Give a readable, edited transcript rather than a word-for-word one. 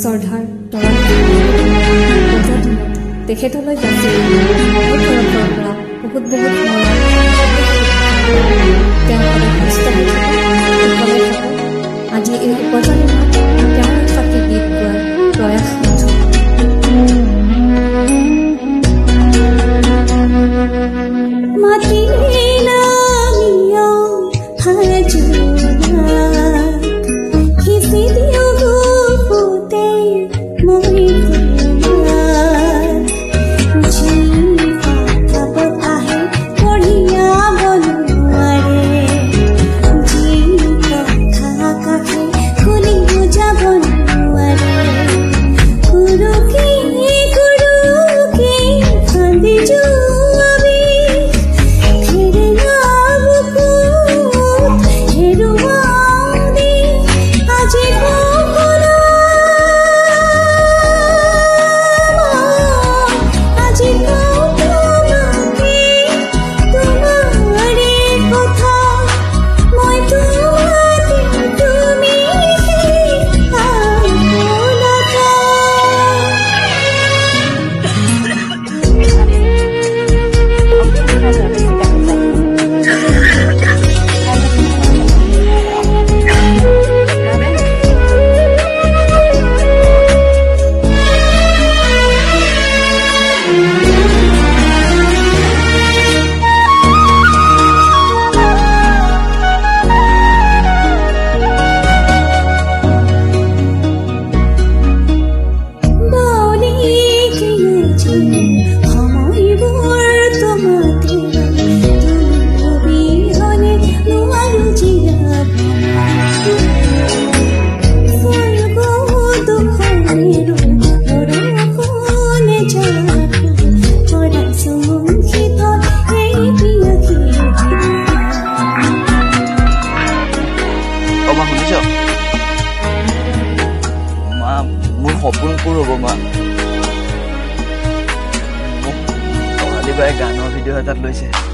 শ্ৰদ্ধাৰ তৰল তেখেতলৈ যাইছে বহুত তৰফৰ পৰা বহুত মৰম তেওঁ সদায় সুস্থ হৈ থাকক আজি এই উপজন্মত তেওঁৰ সাক্ষী গীত গোৱাৰ প্ৰয়াস সপোন পূৰ হ'ব মা মোক গানৰ ভিডিঅ' এটাত লৈছে